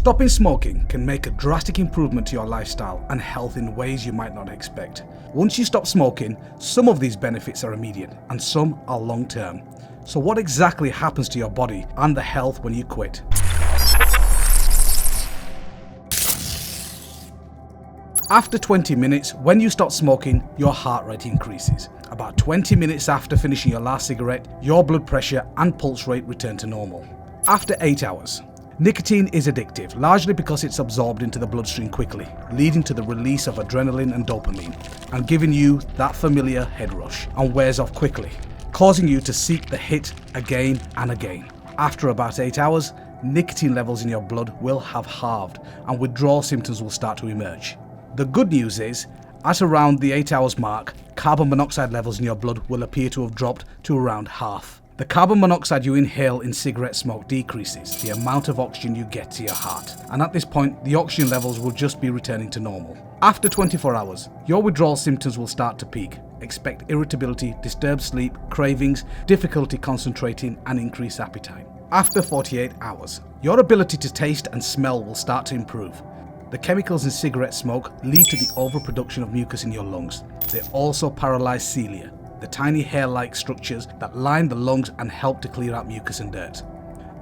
Stopping smoking can make a drastic improvement to your lifestyle and health in ways you might not expect. Once you stop smoking, some of these benefits are immediate and some are long-term. So what exactly happens to your body and the health when you quit? After 20 minutes, when you stop smoking, your heart rate increases. About 20 minutes after finishing your last cigarette, your blood pressure and pulse rate return to normal. After 8 hours, nicotine is addictive, largely because it's absorbed into the bloodstream quickly, leading to the release of adrenaline and dopamine, and giving you that familiar head rush, and wears off quickly, causing you to seek the hit again and again. After about 8 hours, nicotine levels in your blood will have halved, and withdrawal symptoms will start to emerge. The good news is, at around the 8 hours mark, carbon monoxide levels in your blood will appear to have dropped to around half. The carbon monoxide you inhale in cigarette smoke decreases the amount of oxygen you get to your heart, and at this point the oxygen levels will just be returning to normal. After 24 hours, your withdrawal symptoms will start to peak. Expect irritability, disturbed sleep, cravings, difficulty concentrating, and increased appetite. After 48 hours, your ability to taste and smell will start to improve. The chemicals in cigarette smoke lead to the overproduction of mucus in your lungs. They also paralyze cilia, the tiny hair-like structures that line the lungs and help to clear out mucus and dirt.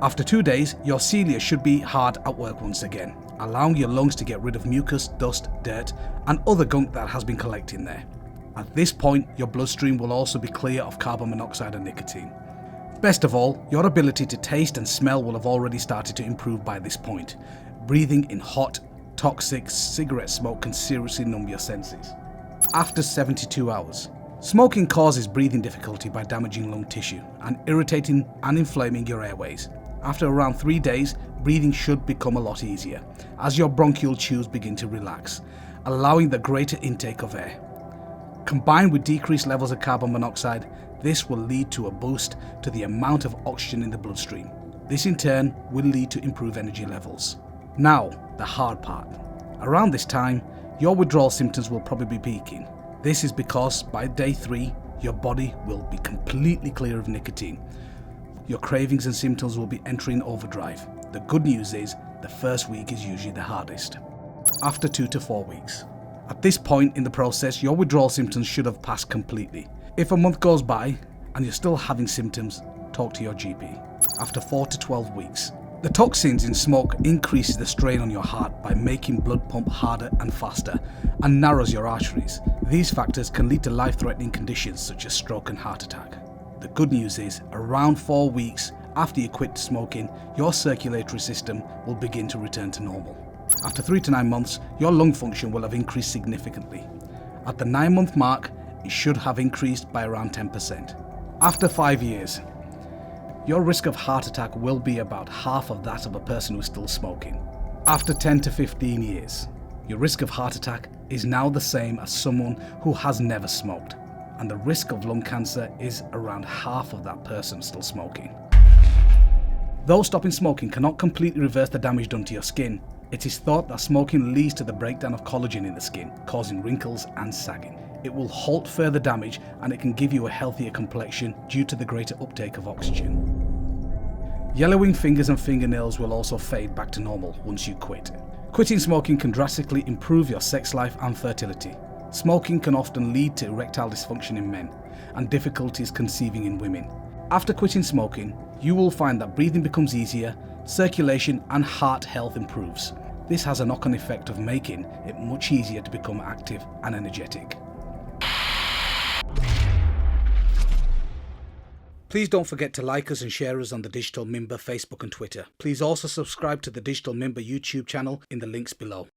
After 2 days, your cilia should be hard at work once again, allowing your lungs to get rid of mucus, dust, dirt, and other gunk that has been collecting there. At this point, your bloodstream will also be clear of carbon monoxide and nicotine. Best of all, your ability to taste and smell will have already started to improve by this point. Breathing in hot, toxic cigarette smoke can seriously numb your senses. After 72 hours, smoking causes breathing difficulty by damaging lung tissue and irritating and inflaming your airways. After around 3 days, breathing should become a lot easier as your bronchial tubes begin to relax, allowing the greater intake of air. Combined with decreased levels of carbon monoxide, this will lead to a boost to the amount of oxygen in the bloodstream. This in turn will lead to improved energy levels. Now, the hard part. Around this time, your withdrawal symptoms will probably be peaking. This is because by day 3, your body will be completely clear of nicotine. Your cravings and symptoms will be entering overdrive. The good news is, the first week is usually the hardest. After 2 to 4 weeks. At this point in the process, your withdrawal symptoms should have passed completely. If a month goes by and you're still having symptoms, talk to your GP. After 4 to 12 weeks. The toxins in smoke increases the strain on your heart by making blood pump harder and faster and narrows your arteries. These factors can lead to life-threatening conditions such as stroke and heart attack. The good news is, around 4 weeks after you quit smoking, your circulatory system will begin to return to normal. After 3 to 9 months, your lung function will have increased significantly. At the 9-month mark, it should have increased by around 10%. After 5 years, your risk of heart attack will be about half of that of a person who's still smoking. After 10 to 15 years, your risk of heart attack is now the same as someone who has never smoked, and the risk of lung cancer is around half of that person still smoking. Though stopping smoking cannot completely reverse the damage done to your skin, it is thought that smoking leads to the breakdown of collagen in the skin, causing wrinkles and sagging. It will halt further damage, and it can give you a healthier complexion due to the greater uptake of oxygen. Yellowing fingers and fingernails will also fade back to normal once you quit. Quitting smoking can drastically improve your sex life and fertility. Smoking can often lead to erectile dysfunction in men and difficulties conceiving in women. After quitting smoking, you will find that breathing becomes easier, circulation and heart health improves. This has a knock-on effect of making it much easier to become active and energetic. Please don't forget to like us and share us on the Digital Mimber Facebook and Twitter. Please also subscribe to the Digital Mimber YouTube channel in the links below.